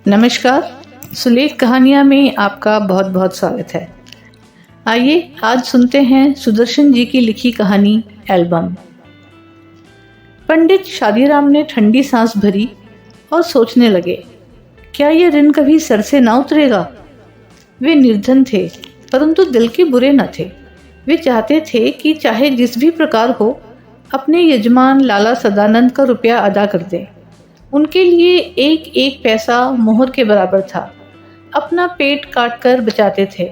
नमस्कार। सुलेख कहानियाँ में आपका बहुत बहुत स्वागत है। आइए आज सुनते हैं सुदर्शन जी की लिखी कहानी एल्बम। पंडित शादीराम ने ठंडी सांस भरी और सोचने लगे, क्या ये ऋण कभी सर से ना उतरेगा। वे निर्धन थे परंतु दिल के बुरे न थे। वे चाहते थे कि चाहे जिस भी प्रकार हो अपने यजमान लाला सदानंद का रुपया अदा कर दें। उनके लिए एक एक पैसा मोहर के बराबर था। अपना पेट काट कर बचाते थे,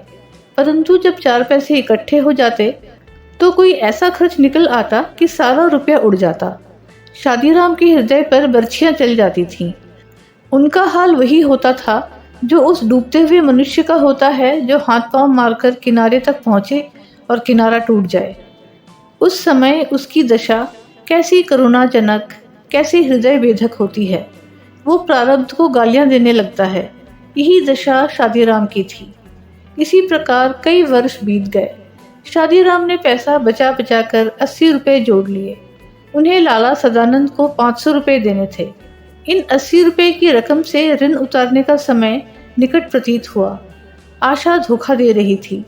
परंतु जब 4 पैसे इकट्ठे हो जाते तो कोई ऐसा खर्च निकल आता कि सारा रुपया उड़ जाता। शादीराम के हृदय पर बर्छियां चल जाती थीं। उनका हाल वही होता था जो उस डूबते हुए मनुष्य का होता है जो हाथ पांव मारकर किनारे तक पहुंचे और किनारा टूट जाए। उस समय उसकी दशा कैसी करुणाजनक, कैसी हृदय भेदक होती है। वो प्रारब्ध को गालियां देने लगता है। यही दशा शादीराम की थी। इसी प्रकार कई वर्ष बीत गए। शादीराम ने पैसा बचा बचा कर 80 रुपये जोड़ लिए। उन्हें लाला सदानंद को 500 रुपये देने थे। इन 80 रुपये की रकम से ऋण उतारने का समय निकट प्रतीत हुआ। आशा धोखा दे रही थी।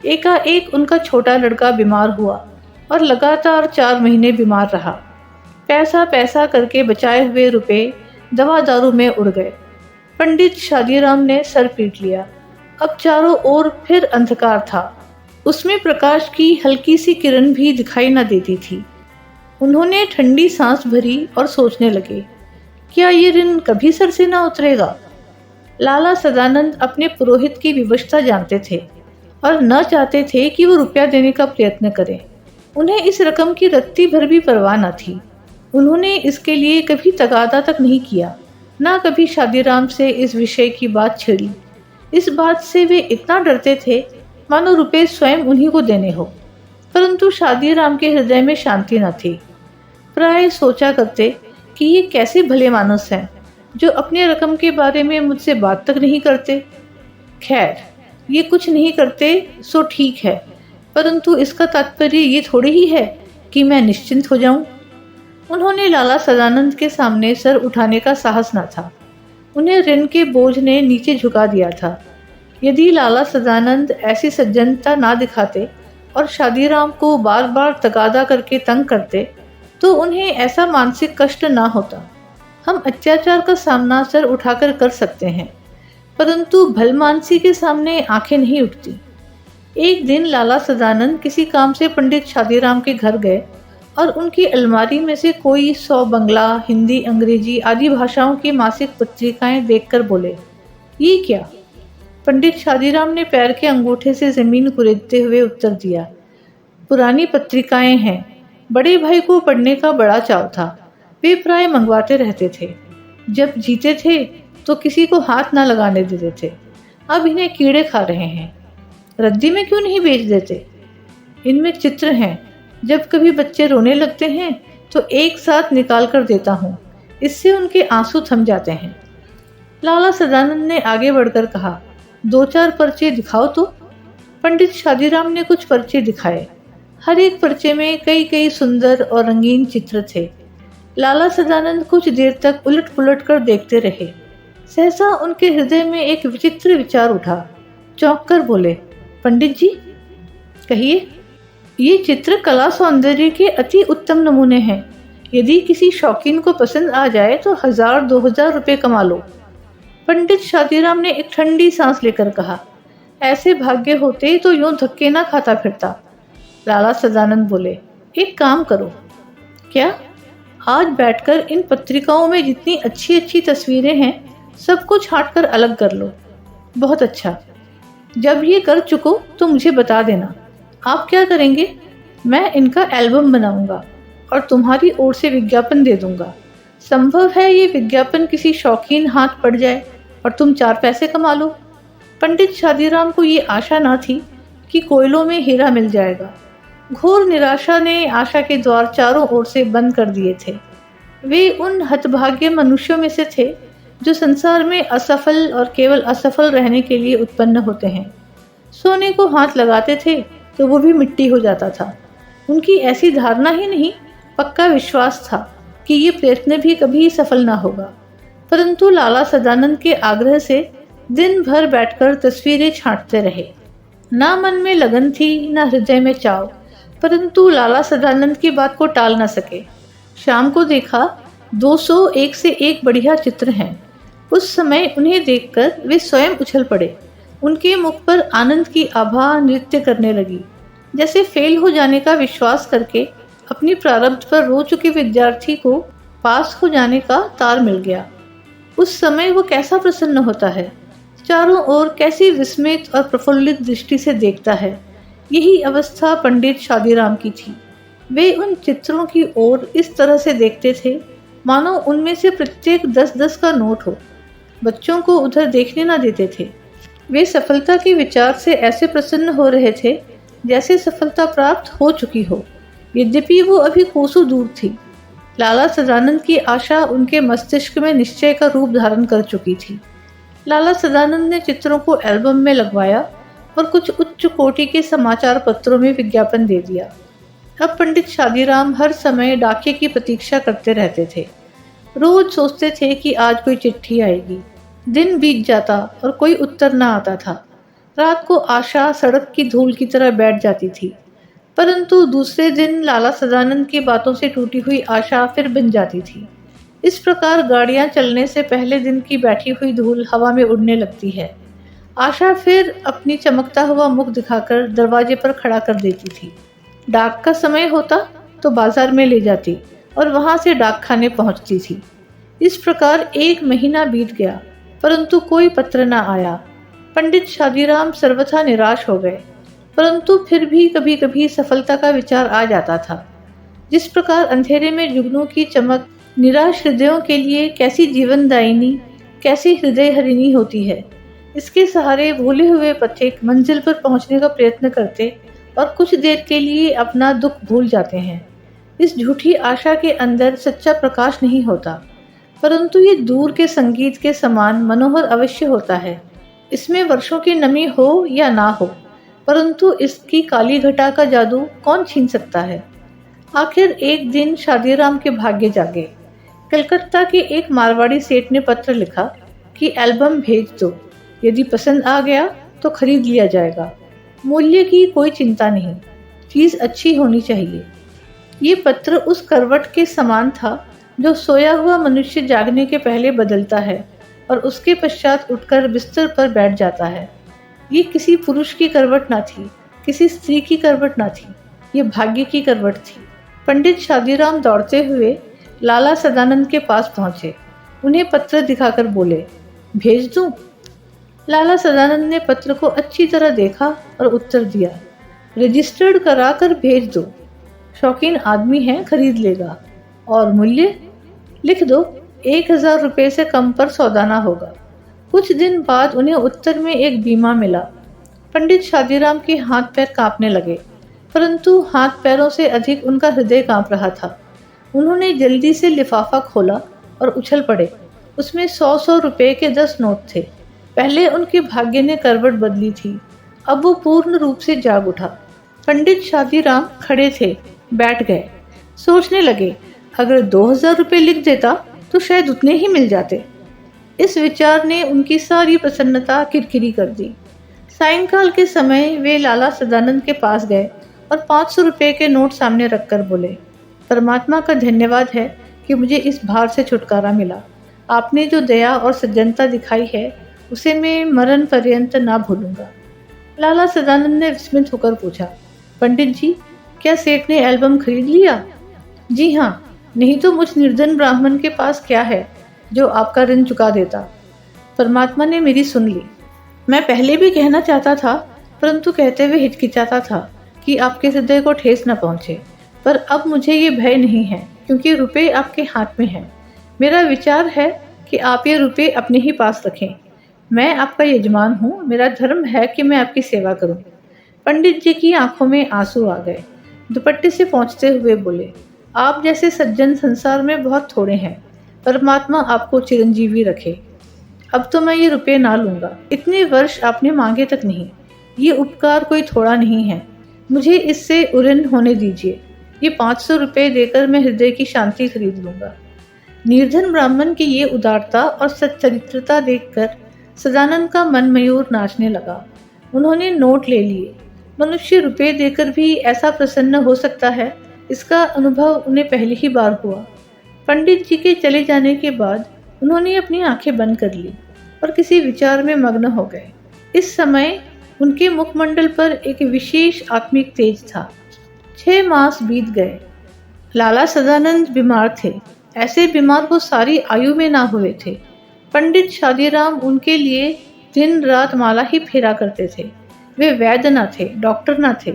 एकाएक उनका छोटा लड़का बीमार हुआ और लगातार 4 महीने बीमार रहा। पैसा पैसा करके बचाए हुए रुपए दवा दारू में उड़ गए। पंडित शादीराम ने सर पीट लिया। अब चारों ओर फिर अंधकार था। उसमें प्रकाश की हल्की सी किरण भी दिखाई न देती थी। उन्होंने ठंडी सांस भरी और सोचने लगे, क्या ये ऋण कभी सर से न उतरेगा। लाला सदानंद अपने पुरोहित की विवशता जानते थे और न चाहते थे कि वो रुपया देने का प्रयत्न करें। उन्हें इस रकम की रत्ती भर भी परवाह न थी। उन्होंने इसके लिए कभी तगादा तक नहीं किया, ना कभी शादीराम से इस विषय की बात छेड़ी। इस बात से वे इतना डरते थे मानो रुपए स्वयं उन्हीं को देने हो। परंतु शादीराम के हृदय में शांति न थी। प्राय सोचा करते कि ये कैसे भले मानुस हैं जो अपने रकम के बारे में मुझसे बात तक नहीं करते। खैर, ये कुछ नहीं करते सो ठीक है, परंतु इसका तात्पर्य ये थोड़ी ही है कि मैं निश्चिंत हो जाऊं। उन्होंने लाला सदानंद के सामने सर उठाने का साहस न था। उन्हें ऋण के बोझ ने नीचे झुका दिया था। यदि लाला सदानंद ऐसी सज्जनता ना दिखाते और शादीराम को बार बार तगादा करके तंग करते तो उन्हें ऐसा मानसिक कष्ट ना होता। हम अत्याचार का सामना सर उठाकर कर सकते हैं, परंतु भलमानसी के सामने आंखें नहीं उठती। एक दिन लाला सदानंद किसी काम से पंडित शादीराम के घर गए और उनकी अलमारी में से कोई 100 बंगला, हिंदी, अंग्रेजी आदि भाषाओं की मासिक पत्रिकाएं देखकर बोले, ये क्या। पंडित शादीराम ने पैर के अंगूठे से जमीन कुरेदते हुए उत्तर दिया, पुरानी पत्रिकाएं हैं। बड़े भाई को पढ़ने का बड़ा चाव था। वे प्राय मंगवाते रहते थे। जब जीते थे तो किसी को हाथ ना लगाने देते थे। अब इन्हें कीड़े खा रहे हैं। रद्दी में क्यों नहीं बेच देते। इनमें चित्र हैं। जब कभी बच्चे रोने लगते हैं तो एक साथ निकाल कर देता हूँ, इससे उनके आंसू थम जाते हैं। लाला सदानंद ने आगे बढ़कर कहा, 2-4 पर्चे दिखाओ तो। पंडित शादीराम ने कुछ पर्चे दिखाए। हर एक पर्चे में कई कई सुंदर और रंगीन चित्र थे। लाला सदानंद कुछ देर तक उलट पुलट कर देखते रहे। सहसा उनके हृदय में एक विचित्र विचार उठा। चौंक कर बोले, पंडित जी कहिए। ये चित्र कला सौंदर्य के अति उत्तम नमूने हैं। यदि किसी शौकीन को पसंद आ जाए तो 1000-2000 रुपये कमा लो। पंडित शादीराम ने एक ठंडी सांस लेकर कहा, ऐसे भाग्य होते तो यूं धक्के ना खाता फिरता। लाला सदानंद बोले, एक काम करो। क्या। आज बैठकर इन पत्रिकाओं में जितनी अच्छी अच्छी तस्वीरें हैं सबको छांट कर अलग कर लो। बहुत अच्छा। जब ये कर चुको तो मुझे बता देना। आप क्या करेंगे। मैं इनका एल्बम बनाऊंगा और तुम्हारी ओर से विज्ञापन दे दूंगा। संभव है ये विज्ञापन किसी शौकीन हाथ पड़ जाए और तुम 4 पैसे कमा लो। पंडित शादीराम को ये आशा ना थी कि कोयलों में हीरा मिल जाएगा। घोर निराशा ने आशा के द्वार चारों ओर से बंद कर दिए थे। वे उन हतभाग्य मनुष्यों में से थे जो संसार में असफल और केवल असफल रहने के लिए उत्पन्न होते हैं। सोने को हाथ लगाते थे तो वो भी मिट्टी हो जाता था। उनकी ऐसी धारणा ही नहीं, पक्का विश्वास था कि ये प्रयत्न भी कभी सफल ना होगा। परंतु लाला सदानंद के आग्रह से दिन भर बैठकर तस्वीरें छांटते रहे। ना मन में लगन थी, ना हृदय में चाव, परंतु लाला सदानंद की बात को टाल न सके। शाम को देखा 200 एक से एक बढ़िया चित्र हैं। उस समय उन्हें देखकर वे स्वयं उछल पड़े। उनके मुख पर आनंद की आभा नृत्य करने लगी, जैसे फेल हो जाने का विश्वास करके अपनी प्रारब्ध पर रो चुके विद्यार्थी को पास हो जाने का तार मिल गया। उस समय वो कैसा प्रसन्न होता है, चारों ओर कैसी विस्मित और प्रफुल्लित दृष्टि से देखता है। यही अवस्था पंडित शादीराम की थी। वे उन चित्रों की ओर इस तरह से देखते थे मानो उनमें से प्रत्येक 10-10 का नोट हो। बच्चों को उधर देखने न देते थे। वे सफलता के विचार से ऐसे प्रसन्न हो रहे थे जैसे सफलता प्राप्त हो चुकी हो, यद्यपि वो अभी कोसों दूर थी। लाला सदानंद की आशा उनके मस्तिष्क में निश्चय का रूप धारण कर चुकी थी। लाला सदानंद ने चित्रों को एल्बम में लगवाया और कुछ उच्च कोटि के समाचार पत्रों में विज्ञापन दे दिया। अब पंडित शादीराम हर समय डाके की प्रतीक्षा करते रहते थे। रोज सोचते थे कि आज कोई चिट्ठी आएगी। दिन बीत जाता और कोई उत्तर न आता था। रात को आशा सड़क की धूल की तरह बैठ जाती थी, परंतु दूसरे दिन लाला सदानंद की बातों से टूटी हुई आशा फिर बन जाती थी। इस प्रकार गाड़ियां चलने से पहले दिन की बैठी हुई धूल हवा में उड़ने लगती है। आशा फिर अपनी चमकता हुआ मुख दिखाकर दरवाजे पर खड़ा कर देती थी। डाक का समय होता तो बाजार में ले जाती और वहां से डाक खाने पहुंचती थी। इस प्रकार 1 महीना बीत गया, परंतु कोई पत्र न आया। पंडित शादीराम सर्वथा निराश हो गए, परंतु फिर भी कभी कभी सफलता का विचार आ जाता था। जिस प्रकार अंधेरे में जुगनू की चमक निराश हृदयों के लिए कैसी जीवनदायिनी, कैसी हृदय हरिणी होती है, इसके सहारे भूले हुए पथिक मंजिल पर पहुंचने का प्रयत्न करते और कुछ देर के लिए अपना दुख भूल जाते हैं। इस झूठी आशा के अंदर सच्चा प्रकाश नहीं होता, परंतु ये दूर के संगीत के समान मनोहर अवश्य होता है। इसमें वर्षों की नमी हो या ना हो, परंतु इसकी काली घटा का जादू कौन छीन सकता है। आखिर एक दिन शादीराम के भाग्य जागे। कलकत्ता के एक मारवाड़ी सेठ ने पत्र लिखा कि एल्बम भेज दो, यदि पसंद आ गया तो खरीद लिया जाएगा। मूल्य की कोई चिंता नहीं, चीज़ अच्छी होनी चाहिए। ये पत्र उस करवट के समान था जो सोया हुआ मनुष्य जागने के पहले बदलता है और उसके पश्चात उठकर बिस्तर पर बैठ जाता है। ये किसी पुरुष की करवट ना थी, किसी स्त्री की करवट ना थी, ये भाग्य की करवट थी। पंडित शादीराम दौड़ते हुए लाला सदानंद के पास पहुंचे। उन्हें पत्र दिखाकर बोले, भेज दूं? लाला सदानंद ने पत्र को अच्छी तरह देखा और उत्तर दिया, रजिस्टर्ड करा कर भेज दो। शौकीन आदमी है, खरीद लेगा। और मूल्य लिख दो, 1000 रुपये से कम पर सौदा ना होगा। कुछ दिन बाद उन्हें उत्तर में एक बीमा मिला। पंडित शादीराम के हाथ पैर कांपने लगे, परंतु हाथ पैरों से अधिक उनका हृदय कांप रहा था। उन्होंने जल्दी से लिफाफा खोला और उछल पड़े। उसमें 100-100 रुपये के 10 नोट थे। पहले उनके भाग्य ने करवट बदली थी, अब वो पूर्ण रूप से जाग उठा। पंडित शादीराम खड़े थे, बैठ गए, सोचने लगे, अगर 2000 रुपये लिख देता तो शायद उतने ही मिल जाते। इस विचार ने उनकी सारी प्रसन्नता किरकिरी कर दी। सायंकाल के समय वे लाला सदानंद के पास गए और 500 रुपये के नोट सामने रखकर बोले, परमात्मा का धन्यवाद है कि मुझे इस भार से छुटकारा मिला। आपने जो दया और सज्जनता दिखाई है उसे मैं मरण पर्यंत ना भूलूंगा। लाला सदानंद ने विस्मित होकर पूछा, पंडित जी, क्या सेठ ने एल्बम खरीद लिया? जी हाँ, नहीं तो मुझ निर्धन ब्राह्मण के पास क्या है जो आपका ऋण चुका देता। परमात्मा ने मेरी सुन ली। मैं पहले भी कहना चाहता था, परंतु कहते हुए हिचकिचाता था कि आपके हृदय को ठेस न पहुंचे। पर अब मुझे ये भय नहीं है, क्योंकि रुपए आपके हाथ में हैं। मेरा विचार है कि आप ये रुपए अपने ही पास रखें। मैं आपका यजमान हूँ, मेरा धर्म है कि मैं आपकी सेवा करूँ। पंडित जी की आंखों में आंसू आ गए। दुपट्टे से पहुँचते हुए बोले, आप जैसे सज्जन संसार में बहुत थोड़े हैं। परमात्मा आपको चिरंजीवी रखे। अब तो मैं ये रुपये ना लूँगा। इतने वर्ष आपने मांगे तक नहीं। ये उपकार कोई थोड़ा नहीं है। मुझे इससे उऋण होने दीजिए। ये 500 रुपये देकर मैं हृदय की शांति खरीद लूँगा। निर्धन ब्राह्मण की ये उदारता और सच्चरित्रता देखकर सदानंद का मन मयूर नाचने लगा। उन्होंने नोट ले लिए। मनुष्य रुपए देकर भी ऐसा प्रसन्न हो सकता है, इसका अनुभव उन्हें पहली ही बार हुआ। पंडित जी के चले जाने के बाद उन्होंने अपनी आंखें बंद कर ली और किसी विचार में मग्न हो गए। इस समय उनके मुखमंडल पर एक विशेष आत्मिक तेज था। 6 मास बीत गए। लाला सदानंद बीमार थे। ऐसे बीमार वो सारी आयु में ना हुए थे। पंडित शादीराम उनके लिए दिन रात माला ही फेरा करते थे। वे वैद्य न थे, डॉक्टर न थे,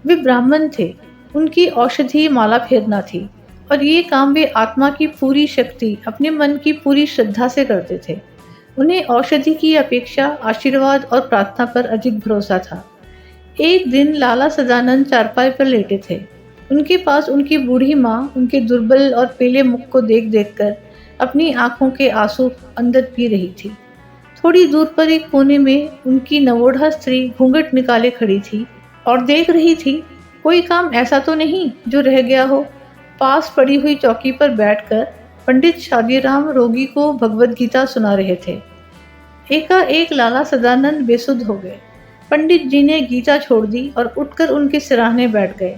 वे ब्राह्मण थे। उनकी औषधि माला फेरना थी और ये काम वे आत्मा की पूरी शक्ति, अपने मन की पूरी श्रद्धा से करते थे। उन्हें औषधि की अपेक्षा आशीर्वाद और प्रार्थना पर अधिक भरोसा था। एक दिन लाला सदानंद चारपाई पर लेटे थे। उनके पास उनकी बूढ़ी माँ उनके दुर्बल और पीले मुख को देख देख कर अपनी आंखों के आंसू अंदर पी रही थी। थोड़ी दूर पर एक कोने में उनकी नवोढ़ा स्त्री घूंघट निकाले खड़ी थी और देख रही थी, कोई काम ऐसा तो नहीं जो रह गया हो। पास पड़ी हुई चौकी पर बैठकर पंडित शादीराम रोगी को भगवद गीता सुना रहे थे। एकाएक लाला सदानंद बेसुध हो गए। पंडित जी ने गीता छोड़ दी और उठकर उनके सिराहने बैठ गए।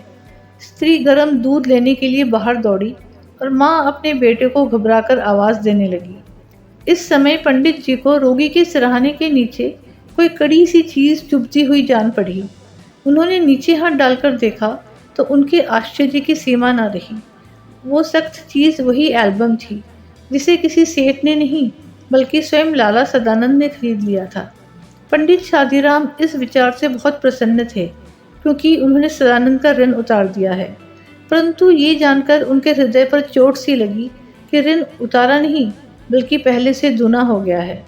स्त्री गर्म दूध लेने के लिए बाहर दौड़ी और माँ अपने बेटे को घबराकर आवाज़ देने लगी। इस समय पंडित जी को रोगी के सिराहने के नीचे कोई कड़ी सी चीज़ चुभती हुई जान पड़ी। उन्होंने नीचे हाथ डालकर देखा तो उनके आश्चर्य की सीमा न रही। वो सख्त चीज़ वही एल्बम थी जिसे किसी सेठ ने नहीं बल्कि स्वयं लाला सदानंद ने खरीद लिया था। पंडित शादीराम इस विचार से बहुत प्रसन्न थे क्योंकि उन्होंने सदानंद का ऋण उतार दिया है, परंतु ये जानकर उनके हृदय पर चोट सी लगी कि ऋण उतारा नहीं बल्कि पहले से दूना हो गया है।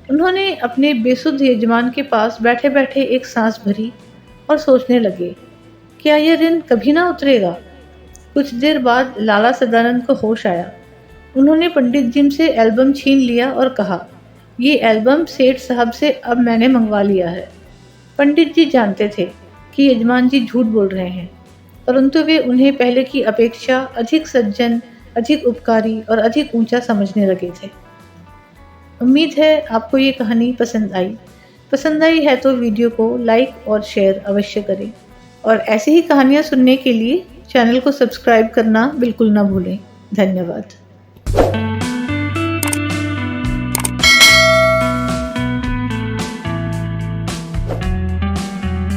उन्होंने अपने बेसुध यजमान के पास बैठे बैठे एक सांस भरी और सोचने लगे, क्या यह ऋण कभी ना उतरेगा। कुछ देर बाद लाला सदानंद को होश आया। उन्होंने पंडित जी से एल्बम छीन लिया और कहा, ये एल्बम सेठ साहब से अब मैंने मंगवा लिया है। पंडित जी जानते थे कि यजमान जी झूठ बोल रहे हैं, परंतु वे उन्हें पहले की अपेक्षा अधिक सज्जन, अधिक उपकारी और अधिक ऊंचा समझने लगे थे। उम्मीद है आपको ये कहानी पसंद आई है तो वीडियो को लाइक और शेयर अवश्य करें और ऐसी ही कहानियाँ सुनने के लिए चैनल को सब्सक्राइब करना बिल्कुल ना भूलें। धन्यवाद।